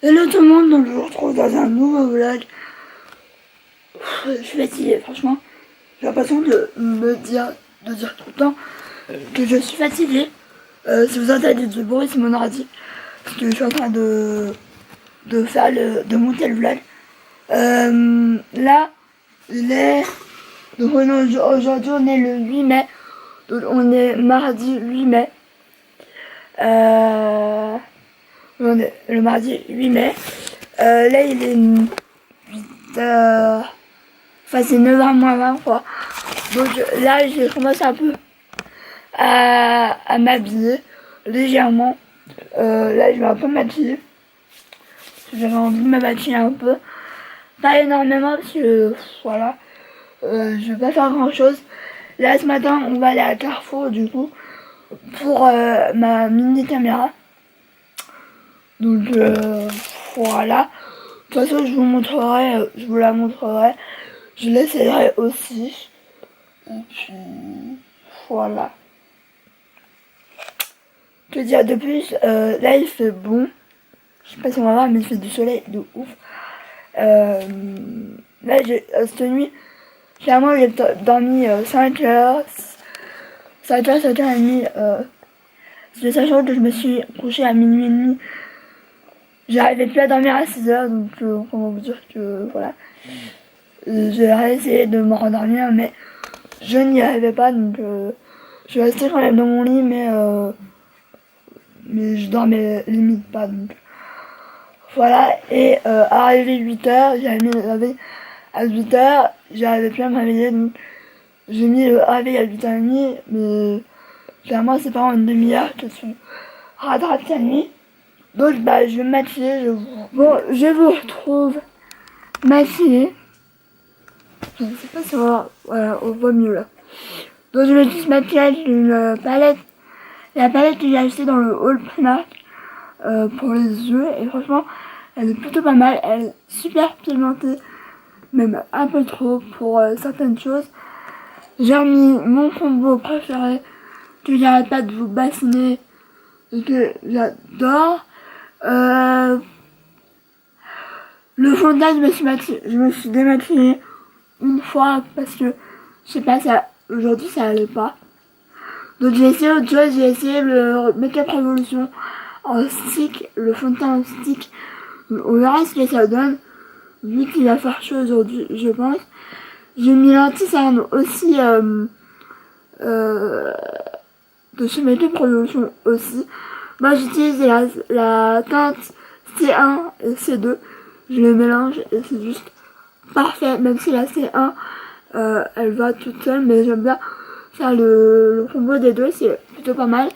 Hello tout le monde, donc je vous retrouve dans un nouveau vlog. Je suis fatiguée, franchement. J'ai l'impression de dire tout le temps que je suis fatiguée. Si vous entendez du bruit, c'est mon ordi. Parce que je suis en train de monter le vlog. Là, il est... Donc aujourd'hui on est le 8 mai. Donc on est mardi 8 mai. On est le mardi 8 mai. Là il est 8h... Enfin c'est 9h moins 20 quoi. Donc là j'ai commencé un peu à m'habiller légèrement. Là je vais un peu m'habiller. J'avais envie de me maquiller un peu. Pas énormément parce que voilà. Je vais pas faire grand chose. Là ce matin on va aller à Carrefour du coup pour ma mini caméra. Donc voilà. De toute façon je vous montrerai, je vous la montrerai. Je l'essayerai aussi. Et puis voilà. Que dire de plus, là il fait bon. Je sais pas si on va voir mais il fait du soleil de ouf. Là cette nuit, clairement j'ai dormi 5 heures. 5 heures, 5h30. C'est sachant que je me suis couchée à minuit et demi. J'arrivais plus à dormir à 6 heures, donc comment vous dire que voilà. J'ai essayé de me rendormir, mais je n'y arrivais pas, donc je suis restée quand même dans mon lit, mais je dormais limite pas, donc voilà. Et arrivé 8h, j'avais mis le réveil à 8h, j'arrivais plus à me réveiller, donc j'ai mis le réveil à 8h30, mais clairement c'est pas en une demi-heure que je suis rattrapée la nuit. Donc bah je vais me maquiller, je vous retrouve maquillée. Je ne sais pas si on voit mieux là. Donc je vais juste maquiller avec une palette. La palette que j'ai achetée dans le haul Primark pour les yeux. Et franchement, elle est plutôt pas mal. Elle est super pigmentée, même un peu trop pour certaines choses. J'ai remis mon combo préféré que j'arrête pas de vous bassiner et que j'adore. Le fond de teint, je me suis démaquillée une fois parce que je sais pas, aujourd'hui ça allait pas. Donc j'ai essayé autre chose, j'ai essayé le Make-up Revolution en stick, le fond de teint en stick. On verra ce que ça donne, vu qu'il va faire chaud aujourd'hui, je pense. J'ai mis l'anti-cerne aussi de chez Make-up Revolution aussi. Moi j'utilise la teinte C1 et C2. Je les mélange et c'est juste parfait, même si la C1 elle va toute seule, mais j'aime bien faire le combo des deux, c'est plutôt pas mal.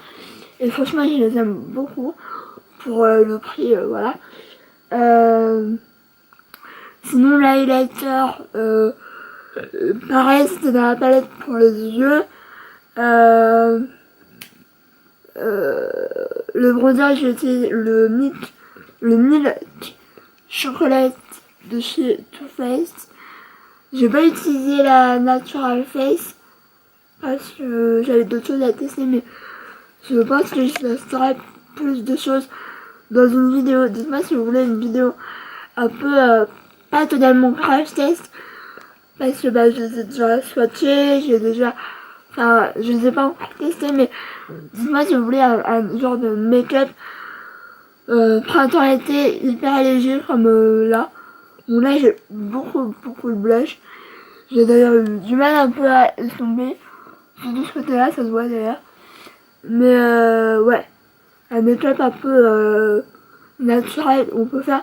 Et franchement, je les aime beaucoup pour le prix, voilà. Sinon, l'highlighter, pareil, c'était dans la palette pour les yeux. Le bronzer, j'ai utilisé le Milk Chocolate de chez Too Faced. J'ai pas utilisé la Natural Face parce que j'avais d'autres choses à tester, mais je pense que je testerai plus de choses dans une vidéo. Dites-moi si vous voulez une vidéo un peu pas totalement crash test, parce que bah, je les ai déjà swatchés, enfin je les ai pas encore testés, mais dites-moi si vous voulez un genre de make-up printemps-été hyper léger comme là. Bon là j'ai beaucoup de blush. J'ai d'ailleurs eu du mal un peu à estomper. Surtout ce côté là, ça se voit d'ailleurs. Mais ouais, un make-up un peu naturel, on peut faire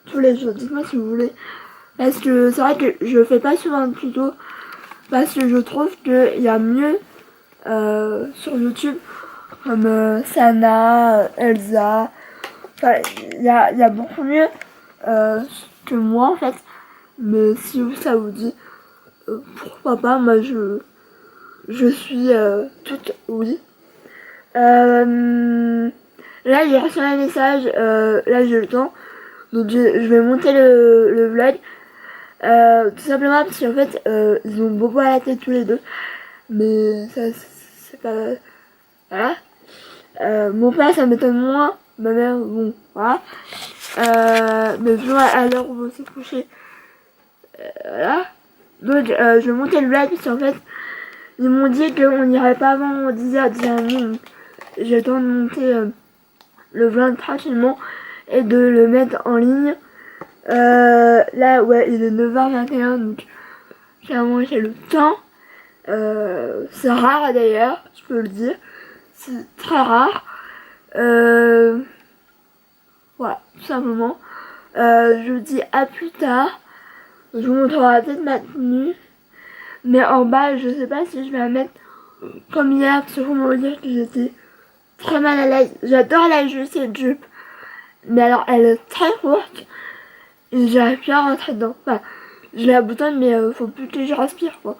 tous les jours. Dites-moi si vous voulez. Parce que c'est vrai que je fais pas souvent de tuto. Parce que je trouve qu'il y a mieux sur YouTube. Comme Sana, Elsa. Enfin, il y a beaucoup mieux que moi en fait. Mais si ça vous dit, pourquoi pas, moi je suis toute oui. Là j'ai reçu un message, là j'ai le temps, donc je vais monter le vlog. Tout simplement parce qu'en fait ils ont beaucoup à la tête tous les deux, mais ça c'est pas... Voilà. Mon père ça m'étonne moins, ma mère bon voilà. Mais toujours à l'heure où on s'est couché. Voilà. Donc je montais le vlog parce qu'en fait ils m'ont dit qu'on n'irait pas avant 10h, 10h30. Donc j'ai le temps de monter le vlog tranquillement et de le mettre en ligne. Là ouais il est 9h21 donc clairement j'ai le temps. C'est rare d'ailleurs, je peux le dire. C'est très rare. Voilà, tout simplement. Je vous dis à plus tard. Je vous montrerai peut-être ma tenue. Mais en bas, je sais pas si je vais la mettre comme hier. Parce que vous me dire que j'étais très mal à l'aise. J'adore la jupe, cette jupe. Mais alors, elle est très courte. Et j'arrive plus à rentrer dedans. Enfin, je la boutonne, mais faut plus que je respire, quoi.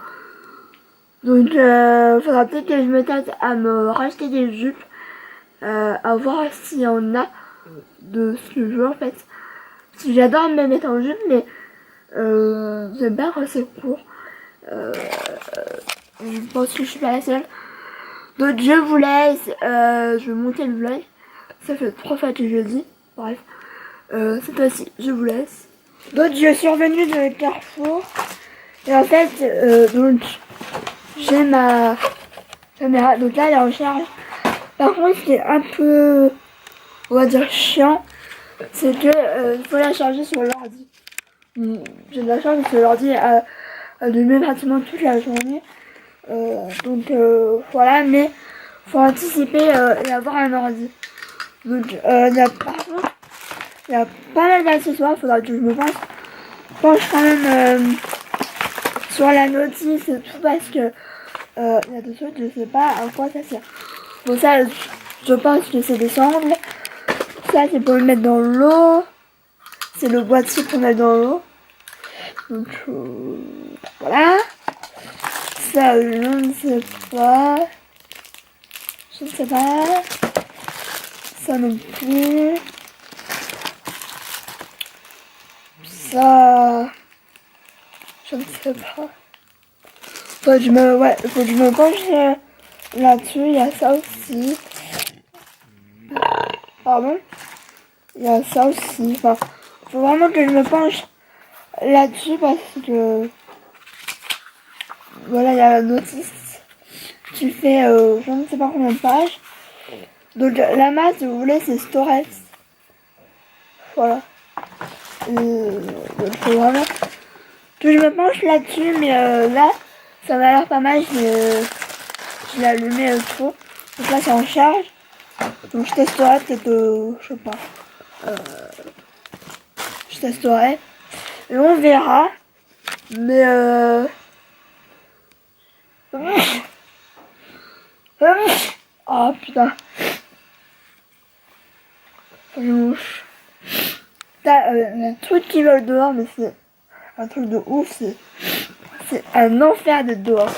Donc, faudra peut-être que je me tâte à me racheter des jupes. À voir s'il y en a de ce que je veux, en fait. Parce que j'adore me mettre en jupe, mais j'aime bien quand c'est court. Je pense que je suis pas la seule. Donc je vous laisse. Je vais monter le vlog. Ça fait 3 fois que je le dis. Bref. Cette fois-ci, je vous laisse. Donc je suis revenue de Carrefour. Et en fait, donc j'ai ma caméra. Donc là, elle est en charge. Par contre, ce qui est un peu, on va dire, chiant, c'est que il faut la charger sur l'ordi. J'ai de la chance parce que l'ordi a allumé pratiquement toute la journée. Donc voilà, mais faut anticiper et avoir un ordi. Donc par contre, il y a pas mal d'accessoires, faudra que je me penche quand même sur la notice et tout parce que il y a des trucs, je sais pas à quoi ça sert. Bon ça, je pense que c'est des sangles. Ça c'est pour le mettre dans l'eau. C'est le boîtier pour mettre dans l'eau. Donc voilà. Ça, je ne sais pas. Je ne sais pas. Ça non plus. Ça, je ne sais pas. Faut que je me penche là-dessus. Il y a ça aussi. Pardon. Il y a ça aussi. Enfin, faut vraiment que je me penche là-dessus parce que voilà, il y a la notice qui fait je ne sais pas combien de pages. Donc la masse, si vous voulez, c'est Storage. Voilà. Donc faut vraiment que je me penche là-dessus, mais là, ça m'a l'air pas mal. Je l'ai allumé trop. Donc là, c'est en charge. Donc je testerai peut-être, je sais pas. Je testerai. Et on verra. Mais oh putain. Louche. T'as un truc qui vole dehors, mais c'est un truc de ouf. C'est un enfer d'être dehors.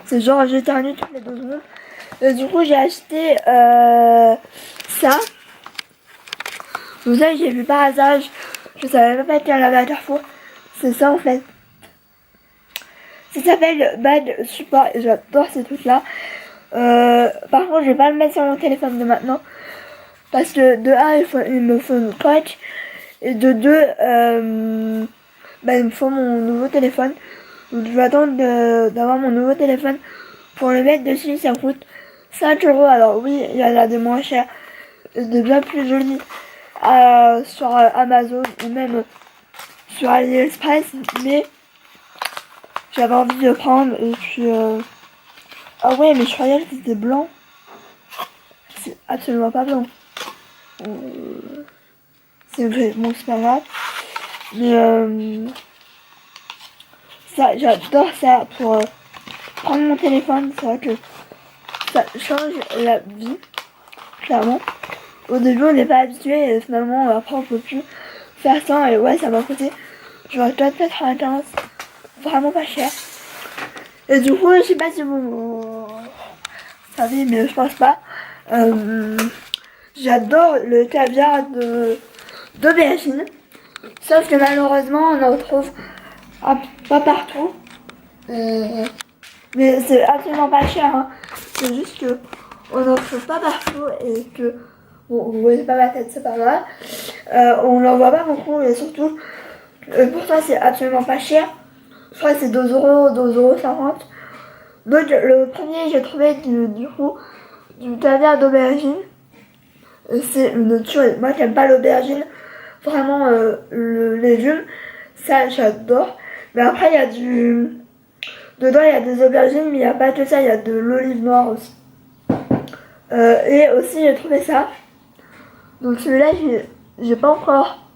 C'est genre j'éternue toutes les 2 secondes. Et du coup j'ai acheté ça. Donc ça j'ai vu par hasard. Je savais même pas qu'il y en avait à Carrefour. C'est ça en fait. Ça s'appelle Bad Support et j'adore ces trucs là. Par contre je vais pas le mettre sur mon téléphone de maintenant. Parce que de 1 il me faut une coach. Et de 2 il me faut mon nouveau téléphone. Donc je vais attendre d'avoir mon nouveau téléphone pour le mettre dessus. Ça coûte 5 €. Alors oui, il y en a des moins chers, de bien plus jolis sur Amazon ou même sur AliExpress, mais j'avais envie de prendre et puis ah ouais, mais je croyais que c'était blanc. C'est absolument pas blanc. C'est vrai, bon c'est pas grave. Mais ça, j'adore ça pour prendre mon téléphone. C'est vrai que ça change la vie, clairement. Au début on n'est pas habitué et finalement après on peut plus faire ça et ouais ça m'a coûté genre 4,95, vraiment pas cher. Et du coup je sais pas si vous savez mais je pense pas. J'adore le caviar de BHN. Sauf que malheureusement on en retrouve pas partout. Mais c'est absolument pas cher. Hein. C'est juste que on n'en trouve pas partout et que Bon, vous voyez pas ma tête, c'est pas grave. On n'en voit pas beaucoup et surtout, pour ça c'est absolument pas cher. Je crois que c'est 2€, 2,50€. Donc le premier j'ai trouvé du coup du caviar d'aubergine. C'est une tuerie. Moi j'aime pas l'aubergine. Vraiment le légume, ça j'adore. Mais après il y a dedans il y a des aubergines, mais il n'y a pas que ça, il y a de l'olive noire aussi. Et aussi j'ai trouvé ça. Donc celui-là j'ai pas encore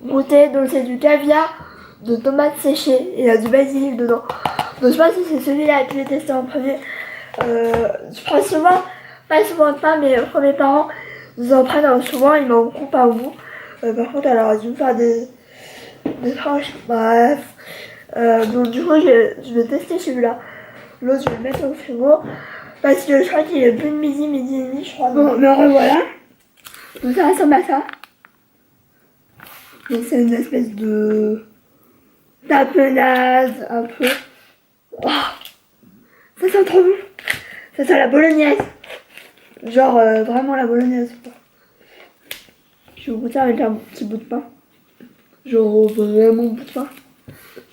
goûté. Donc c'est du caviar de tomates séchées et il y a du basilic dedans. Donc je pense que c'est celui-là que j'ai testé en premier. Je prends souvent, pas souvent de pain, mais mes parents ils en prennent souvent, ils m'en coupent à vous. Par contre elle aurait dû me faire des tranches, bref. Donc du coup je vais tester celui-là. L'autre je vais le mettre au frigo. Parce que je crois qu'il est plus de midi et demi je crois. Bon, me revoilà. Donc ça ressemble à ça. Donc c'est une espèce de tapenade un peu. Oh, ça sent trop bon. Ça sent la bolognaise. Genre vraiment la bolognaise. Je vais goûter avec un petit bout de pain. Genre vraiment bout de pain.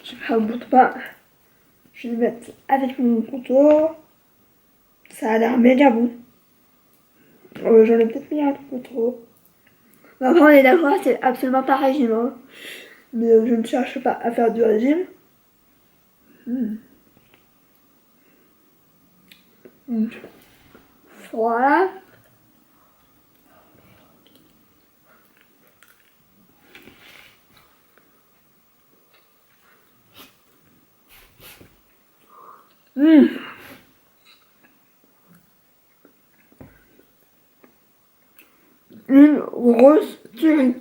J'ai pris un bout de pain. Je vais le mettre avec mon couteau. Ça a l'air méga bon. J'en ai peut-être mis un peu trop. Mais après on est d'accord, c'est absolument pas régime. Hein. Mais je ne cherche pas à faire du régime. Donc, voilà. Une grosse tuerie.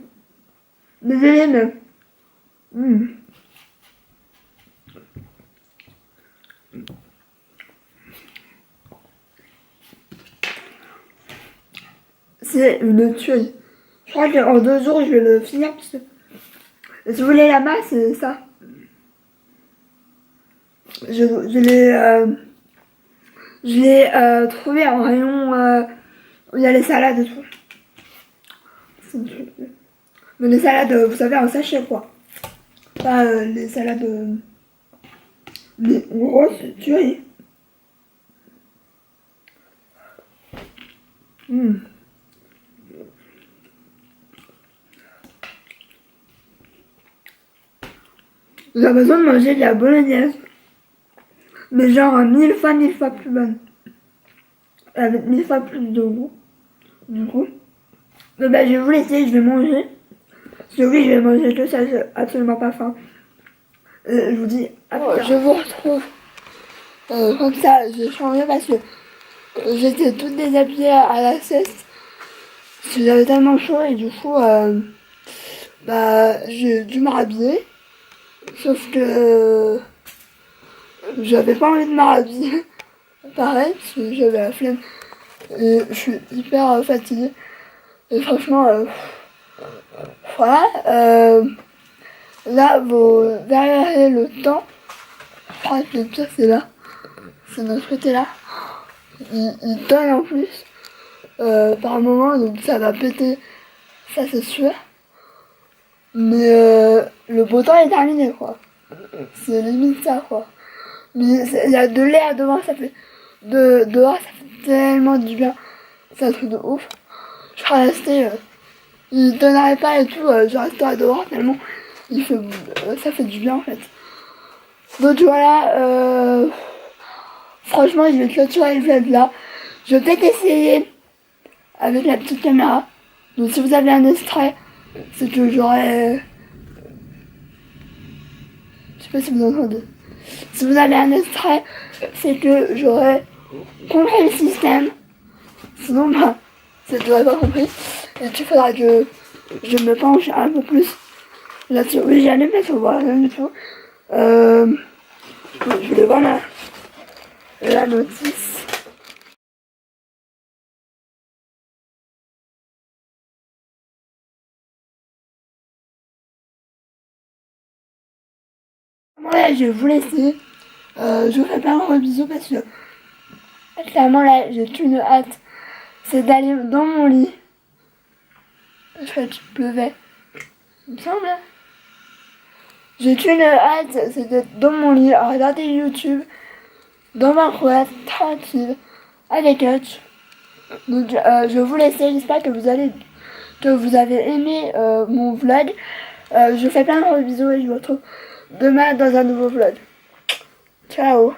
Désolé mais. C'est une tuerie. Je crois qu'en 2 jours je vais le finir parce que si vous voulez la masse, c'est ça. Je l'ai trouvé en rayon où il y a les salades et tout. Mais les salades, vous savez, en sachet quoi. Pas les salades. Mais grosse tuerie. J'ai l'impression de manger de la bolognaise. Mais genre 1000 fois plus bonne. Avec 1000 fois plus de goût. Du coup. Mais bah, je vais vous laisser, je vais manger. Parce que oui, je vais manger que ça, j'ai absolument pas faim. Je vous dis à plus tard. Je vous retrouve. Comme ça, j'ai changé parce que j'étais toute déshabillée à la sieste. Parce que j'avais tellement chaud et du coup, bah, j'ai dû me rhabiller. Sauf que j'avais pas envie de me rhabiller. Pareil, parce que j'avais la flemme. Et je suis hyper fatiguée. Et franchement, voilà. Là, vous verrez le temps. Je crois que le pire, c'est là. C'est notre côté là. Il donne en plus. Par moment, donc ça va péter. Ça, c'est sûr. Mais le beau temps est terminé, quoi. C'est limite ça, quoi. Mais il y a de l'air devant, ça fait... dehors, ça fait tellement du bien. C'est un truc de ouf. Je serais restée... il donnerait pas et tout, je resterai dehors tellement il fait, ça fait du bien, en fait. Donc voilà, franchement, je vais clôturer le vlog là. Je vais peut-être essayer avec la petite caméra. Donc si vous avez un extrait, c'est que j'aurais... Je sais pas si vous entendez. Si vous avez un extrait, c'est que j'aurais compris le système. Sinon, bah, c'est que j'aurais pas compris. Et qu'il faudra que je me penche un peu plus là-dessus. Oui, j'allais mettre au voir, rien du tout. Je voulais voir la notice. Ouais, je vais vous laisser. Je vous fais plein de gros bisous parce que clairement là, j'ai qu'une hâte. C'est d'aller dans mon lit En fait, il pleuvait. Il me semble. J'ai qu'une hâte, c'est d'être dans mon lit à regarder YouTube, dans ma couette, tranquille, avec Hutch. Donc je vous laisse, j'espère que vous avez aimé mon vlog. Je vous fais plein de gros bisous et je vous retrouve demain dans un nouveau vlog. Ciao.